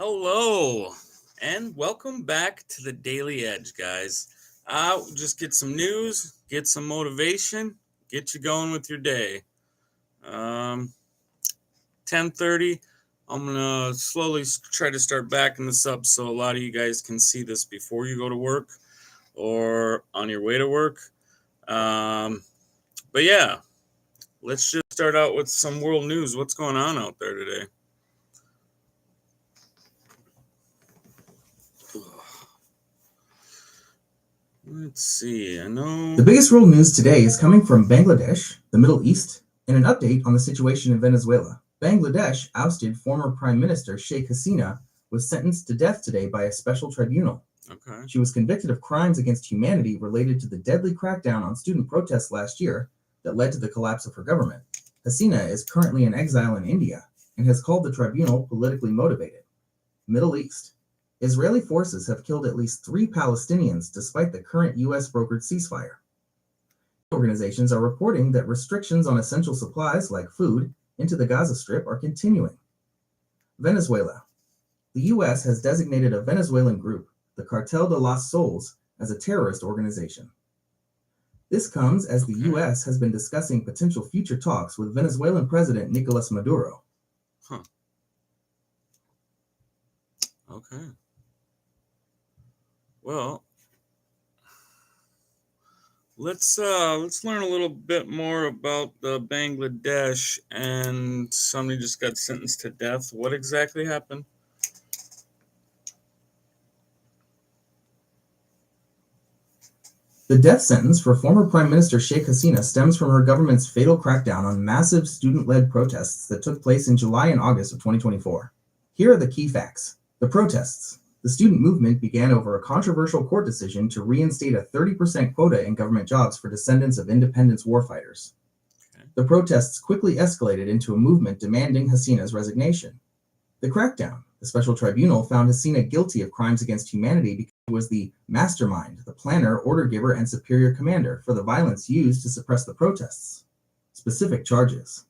Hello, and welcome back to the Daily Edge, guys. Just get some news, get some motivation, get you going with your day. 10:30. I'm gonna slowly try to start backing this up so a lot of you guys can see this before you go to work or on your way to work. But yeah, let's just start out with some world news. What's going on out there today? Let's see. I know The biggest world news today is coming from Bangladesh, the Middle East, and an update on the situation in Venezuela. Bangladesh ousted former Prime Minister Sheikh Hasina was sentenced to death today by a special tribunal. Okay. She was convicted of crimes against humanity related to the deadly crackdown on student protests last year that led to the collapse of her government. Hasina is currently in exile in India and has called the tribunal politically motivated. Middle East. Israeli forces have killed at least 3 Palestinians despite the current U.S.-brokered ceasefire. Organizations are reporting that restrictions on essential supplies like food into the Gaza Strip are continuing. Venezuela. The U.S. has designated a Venezuelan group, the Cartel de las Soles, as a terrorist organization. This comes as the U.S. has been discussing potential future talks with Venezuelan President Nicolas Maduro. Okay. Well, let's learn a little bit more about the Bangladesh and somebody just got sentenced to death. What exactly happened? The death sentence for former Prime Minister Sheikh Hasina stems from her government's fatal crackdown on massive student-led protests that took place in July and August of 2024. Here are the key facts. The protests. The student movement began over a controversial court decision to reinstate a 30% quota in government jobs for descendants of independence warfighters. The protests quickly escalated into a movement demanding Hasina's resignation. The crackdown. The special tribunal found Hasina guilty of crimes against humanity because he was the mastermind, the planner, order giver, and superior commander for the violence used to suppress the protests. Specific charges.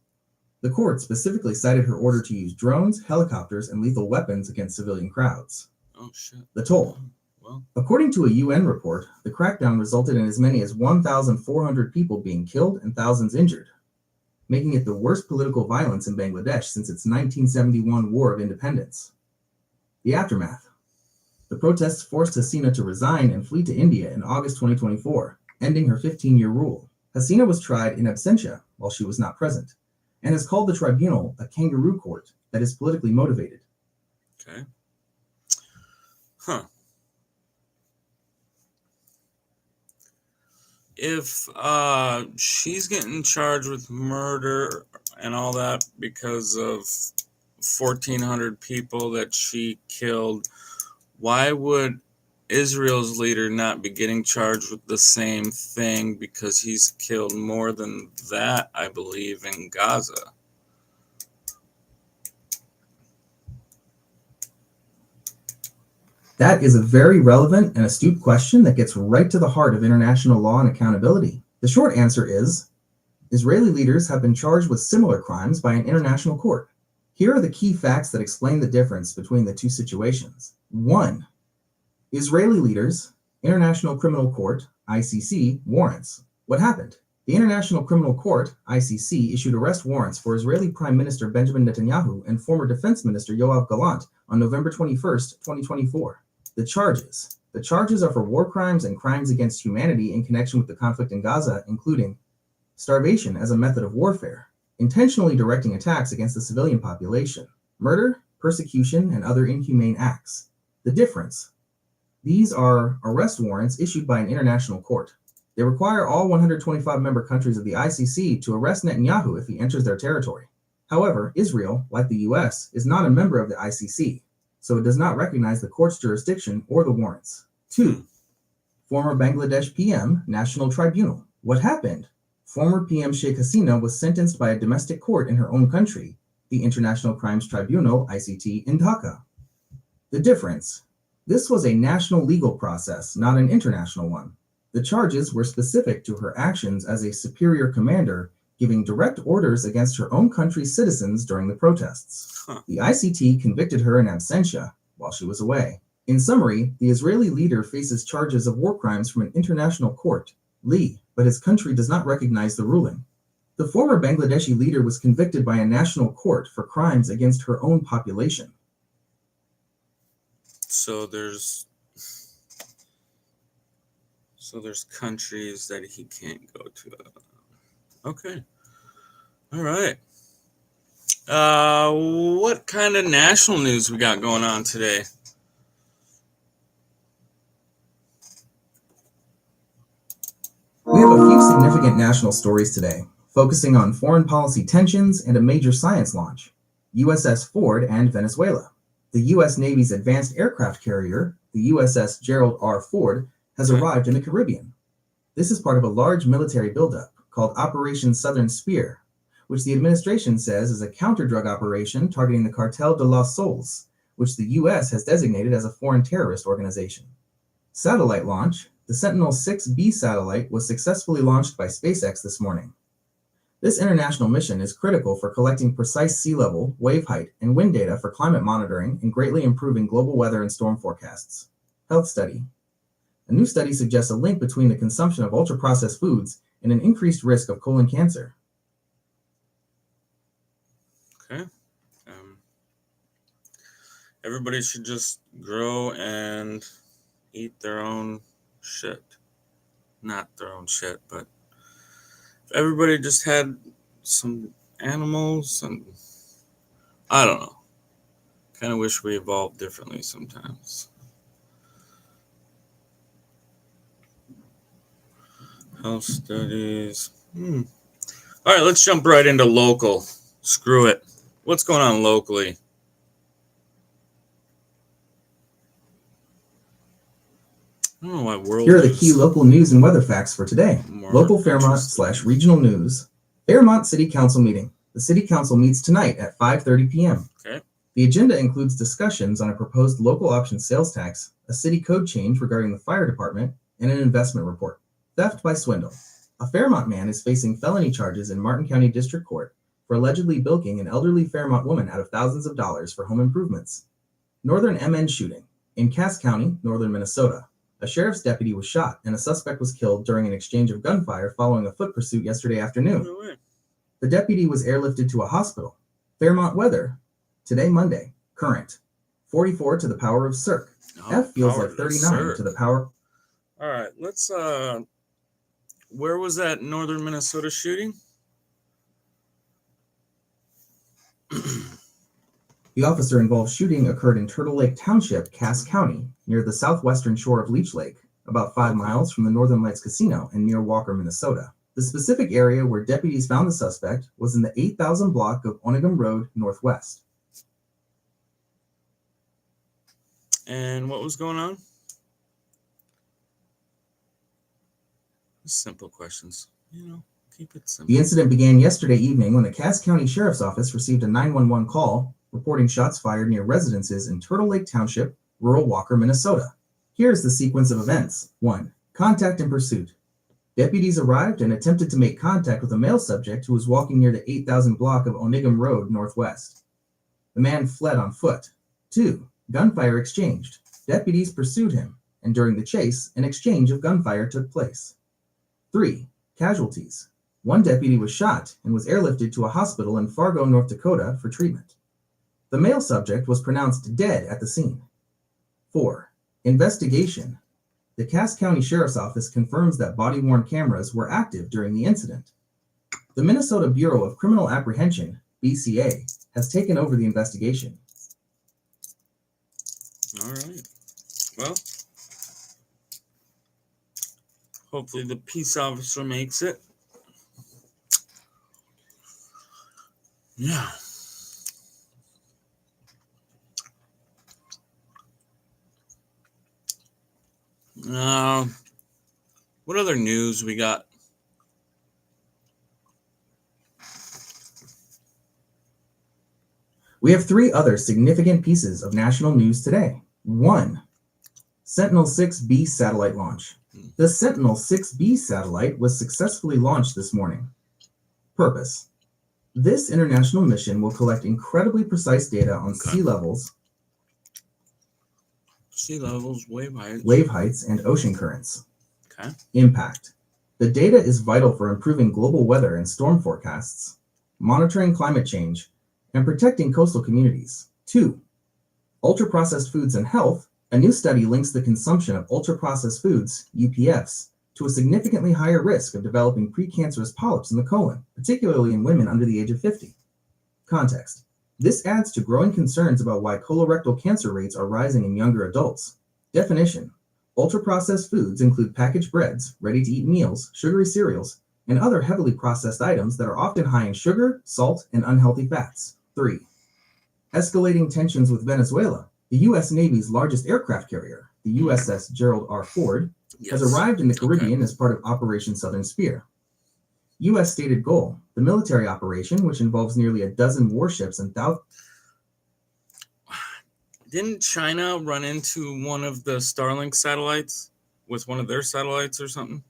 The court specifically cited her order to use drones, helicopters, and lethal weapons against civilian crowds. Oh, shit. The toll. Well, according to a UN report, the crackdown resulted in as many as 1,400 people being killed and thousands injured, making it the worst political violence in Bangladesh since its 1971 War of Independence. The aftermath. The protests forced Hasina to resign and flee to India in August 2024, ending her 15-year rule. Hasina was tried in absentia while she was not present, and has called the tribunal a kangaroo court that is politically motivated. Okay. If she's getting charged with murder and all that because of 1,400 people that she killed, why would Israel's leader not be getting charged with the same thing because he's killed more than that, I believe, in Gaza? That is a very relevant and astute question that gets right to the heart of international law and accountability. The short answer is, Israeli leaders have been charged with similar crimes by an international court. Here are the key facts that explain the difference between the two situations. 1. Israeli leaders, International Criminal Court, ICC, warrants. What happened? The International Criminal Court, ICC, issued arrest warrants for Israeli Prime Minister Benjamin Netanyahu and former Defense Minister Yoav Gallant on November 21, 2024. The charges are for war crimes and crimes against humanity in connection with the conflict in Gaza, including starvation as a method of warfare, intentionally directing attacks against the civilian population, murder, persecution, and other inhumane acts. The difference. These are arrest warrants issued by an international court. They require all 125 member countries of the ICC to arrest Netanyahu if he enters their territory. However, Israel, like the US, is not a member of the ICC, so it does not recognize the court's jurisdiction or the warrants. 2. Former Bangladesh PM, National Tribunal. What happened? Former PM Sheikh Hasina was sentenced by a domestic court in her own country, the International Crimes Tribunal, ICT, in Dhaka. The difference. This was a national legal process, not an international one. The charges were specific to her actions as a superior commander, giving direct orders against her own country's citizens during the protests. The ICT convicted her in absentia, while she was away. In summary, the Israeli leader faces charges of war crimes from an international court, but his country does not recognize the ruling. The former Bangladeshi leader was convicted by a national court for crimes against her own population. So there's countries that he can't go to. Okay. All right. What kind of national news we got going on today? We have a few significant national stories today, focusing on foreign policy tensions and a major science launch, USS Ford and Venezuela. The U.S. Navy's advanced aircraft carrier, the USS Gerald R. Ford, has arrived in the Caribbean. This is part of a large military buildup called Operation Southern Spear, which the administration says is a counter-drug operation targeting the Cartel de los Soles, which the U.S. has designated as a foreign terrorist organization. Satellite launch. The Sentinel-6B satellite was successfully launched by SpaceX this morning. This international mission is critical for collecting precise sea level, wave height, and wind data for climate monitoring and greatly improving global weather and storm forecasts. Health study. A new study suggests a link between the consumption of ultra-processed foods and an increased risk of colon cancer. Okay. Everybody should just grow and eat their own shit. Not their own shit, but if everybody just had some animals, and I don't know. Kind of wish we evolved differently sometimes. Health studies. All right, let's jump right into local. Screw it. What's going on locally? I don't know why world. Here are the key local news and weather facts for today. Local Fairmont/regional news. Fairmont City Council meeting. The City Council meets tonight at 5:30 p.m. Okay. The agenda includes discussions on a proposed local option sales tax, a city code change regarding the fire department, and an investment report. Theft by swindle. A Fairmont man is facing felony charges in Martin County District Court for allegedly bilking an elderly Fairmont woman out of thousands of dollars for home improvements. Northern MN shooting. In Cass County, northern Minnesota. A sheriff's deputy was shot and a suspect was killed during an exchange of gunfire following a foot pursuit yesterday afternoon. No way. The deputy was airlifted to a hospital. Fairmont weather. Today, Monday. Current. 44 to the power of Cirque. F feels like 39 to the power. All right, let's, where was that northern Minnesota shooting? The officer-involved shooting occurred in Turtle Lake Township, Cass County, near the southwestern shore of Leech Lake, about 5 miles from the Northern Lights Casino and near Walker, Minnesota. The specific area where deputies found the suspect was in the 8,000 block of Onigum Road Northwest. And what was going on? Simple questions, keep it simple. The incident began yesterday evening when the Cass County Sheriff's Office received a 911 call reporting shots fired near residences in Turtle Lake Township, rural Walker, Minnesota. Here's the sequence of events. 1. Contact and pursuit. Deputies arrived and attempted to make contact with a male subject who was walking near the 8,000 block of Onigum Road Northwest. The man fled on foot. 2. Gunfire exchanged. Deputies pursued him, and during the chase, an exchange of gunfire took place. 3. Casualties. 1 deputy was shot and was airlifted to a hospital in Fargo, North Dakota for treatment. The male subject was pronounced dead at the scene. 4. Investigation. The Cass County Sheriff's Office confirms that body-worn cameras were active during the incident. The Minnesota Bureau of Criminal Apprehension, BCA, has taken over the investigation. All right. Well, hopefully the peace officer makes it. Yeah. What other news we got? We have 3 other significant pieces of national news today. 1. Sentinel-6B satellite launch. The Sentinel-6B satellite was successfully launched this morning. Purpose. This international mission will collect incredibly precise data on sea levels, Sea levels, wave heights. wave heights, and ocean currents. Okay. Impact. The data is vital for improving global weather and storm forecasts, monitoring climate change, and protecting coastal communities. 2. Ultra-processed foods and health. A new study links the consumption of ultra-processed foods, UPFs, to a significantly higher risk of developing precancerous polyps in the colon, particularly in women under the age of 50. Context. This adds to growing concerns about why colorectal cancer rates are rising in younger adults. Definition. Ultra-processed foods include packaged breads, ready-to-eat meals, sugary cereals, and other heavily processed items that are often high in sugar, salt, and unhealthy fats. 3. Escalating tensions with Venezuela. The U.S. Navy's largest aircraft carrier, the USS Gerald R. Ford, has arrived in the Caribbean as part of Operation Southern Spear. U.S. stated goal, the military operation, which involves nearly a dozen warships and thousands. Didn't China run into one of the Starlink satellites with one of their satellites or something?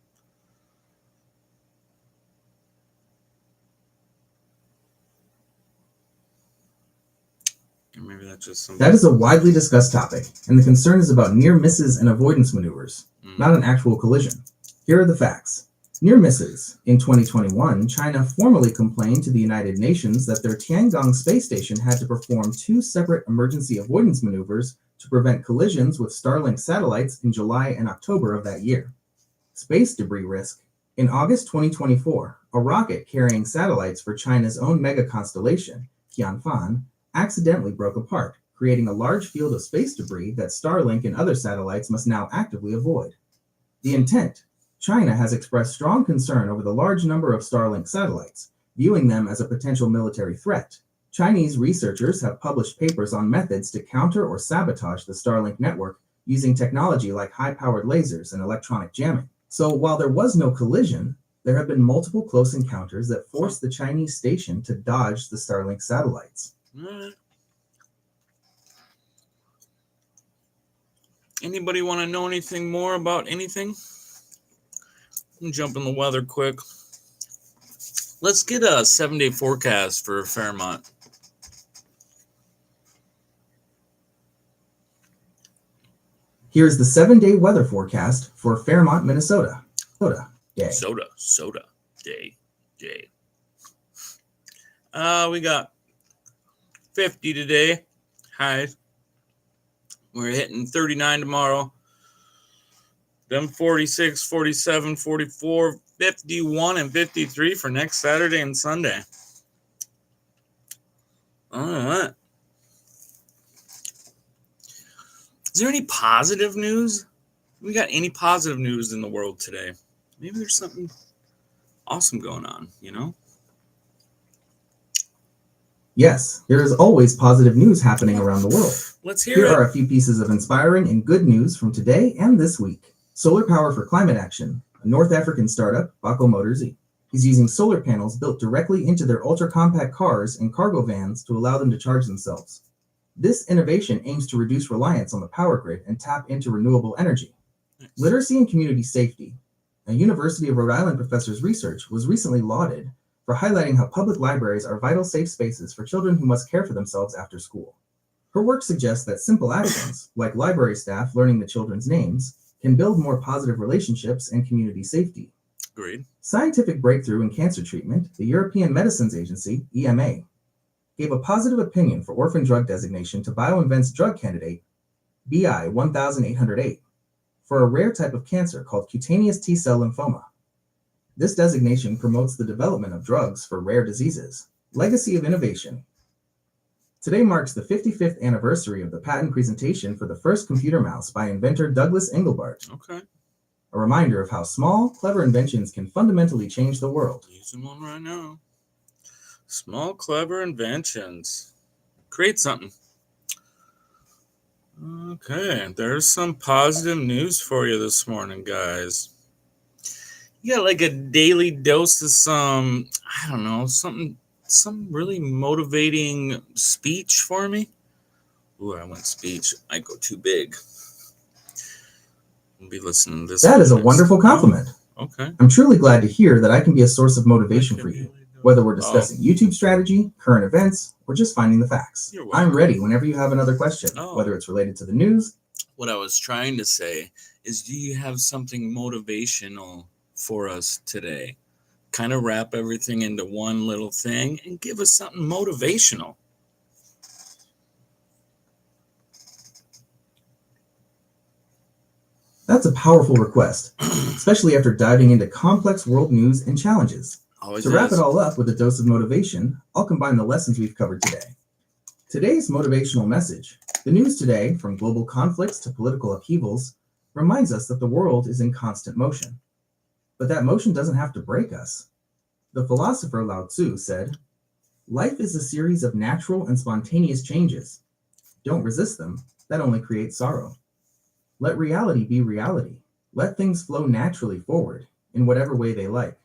Or maybe that's just something. That is a widely discussed topic, and the concern is about near misses and avoidance maneuvers, not an actual collision. Here are the facts. Near misses. In 2021, China formally complained to the United Nations that their Tiangong space station had to perform 2 separate emergency avoidance maneuvers to prevent collisions with Starlink satellites in July and October of that year. Space debris risk. In August 2024, a rocket carrying satellites for China's own mega constellation, Tianfan, accidentally broke apart, creating a large field of space debris that Starlink and other satellites must now actively avoid. The intent. China has expressed strong concern over the large number of Starlink satellites, viewing them as a potential military threat. Chinese researchers have published papers on methods to counter or sabotage the Starlink network using technology like high-powered lasers and electronic jamming. So while there was no collision, there have been multiple close encounters that forced the Chinese station to dodge the Starlink satellites. Anybody want to know anything more about anything? Jump in the weather quick. Let's get a 7-day forecast for Fairmont. Here's the 7-day weather forecast for Fairmont, Minnesota. Soda day. We got 50 today, highs. We're hitting 39 tomorrow. Then 46, 47, 44, 51, and 53 for next Saturday and Sunday. All right. Is there any positive news? We got any positive news in the world today? Maybe there's something awesome going on, you know? Yes, there is always positive news happening around the world. Let's hear it. Here are a few pieces of inspiring and good news from today and this week. Solar Power for Climate Action, a North African startup, Baco Motors, is using solar panels built directly into their ultra-compact cars and cargo vans to allow them to charge themselves. This innovation aims to reduce reliance on the power grid and tap into renewable energy. Literacy and community safety. A University of Rhode Island professor's research was recently lauded for highlighting how public libraries are vital safe spaces for children who must care for themselves after school. Her work suggests that simple actions, like library staff learning the children's names, can build more positive relationships and community safety. Agreed. Scientific breakthrough in cancer treatment, the European Medicines Agency, EMA, gave a positive opinion for orphan drug designation to BioInvent's drug candidate, BI 1808, for a rare type of cancer called cutaneous T-cell lymphoma. This designation promotes the development of drugs for rare diseases. Legacy of innovation. Today marks the 55th anniversary of the patent presentation for the first computer mouse by inventor Douglas Engelbart. Okay. A reminder of how small, clever inventions can fundamentally change the world. Using one right now. Small, clever inventions. Create something. Okay, there's some positive news for you this morning, guys. You got like a daily dose of some, I don't know, some really motivating speech for me. Ooh, I went speech. I go too big. I'll be listening to this. That is a wonderful compliment. Okay. I'm truly glad to hear that I can be a source of motivation for you, whether we're discussing YouTube strategy, current events, or just finding the facts. I'm ready whenever you have another question, whether it's related to the news, what I was trying to say is, do you have something motivational for us today? Kind of wrap everything into one little thing and give us something motivational. That's a powerful request, especially after diving into complex world news and challenges. Always To wrap is. it all up with a dose of motivation, I'll combine the lessons we've covered today. Today's motivational message: the news today, from global conflicts to political upheavals, reminds us that the world is in constant motion. But that motion doesn't have to break us. The philosopher Lao Tzu said, "Life is a series of natural and spontaneous changes. Don't resist them, that only creates sorrow. Let reality be reality. Let things flow naturally forward, in whatever way they like.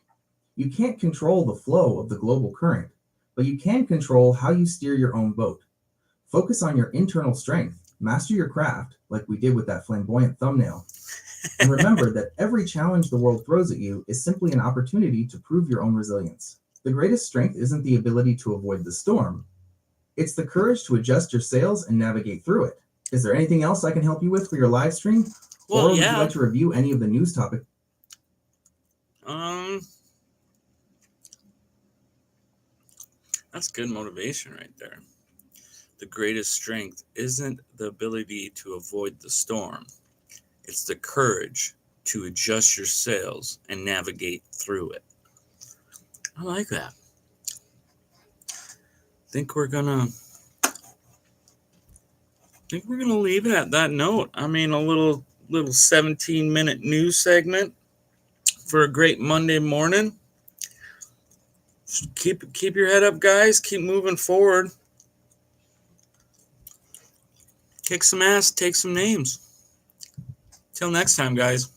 You can't control the flow of the global current, but you can control how you steer your own boat. Focus on your internal strength, master your craft, like we did with that flamboyant thumbnail. And remember that every challenge the world throws at you is simply an opportunity to prove your own resilience. The greatest strength isn't the ability to avoid the storm, it's the courage to adjust your sails and navigate through it." Is there anything else I can help you with for your live stream? Well, Or would you yeah. like to review any of the news topics? That's good motivation right there. The greatest strength isn't the ability to avoid the storm. It's the courage to adjust your sails and navigate through it. I like that. Think we're gonna leave it at that note. I mean, a little 17-minute news segment for a great Monday morning. Keep your head up, guys. Keep moving forward. Kick some ass, take some names. Till next time, guys.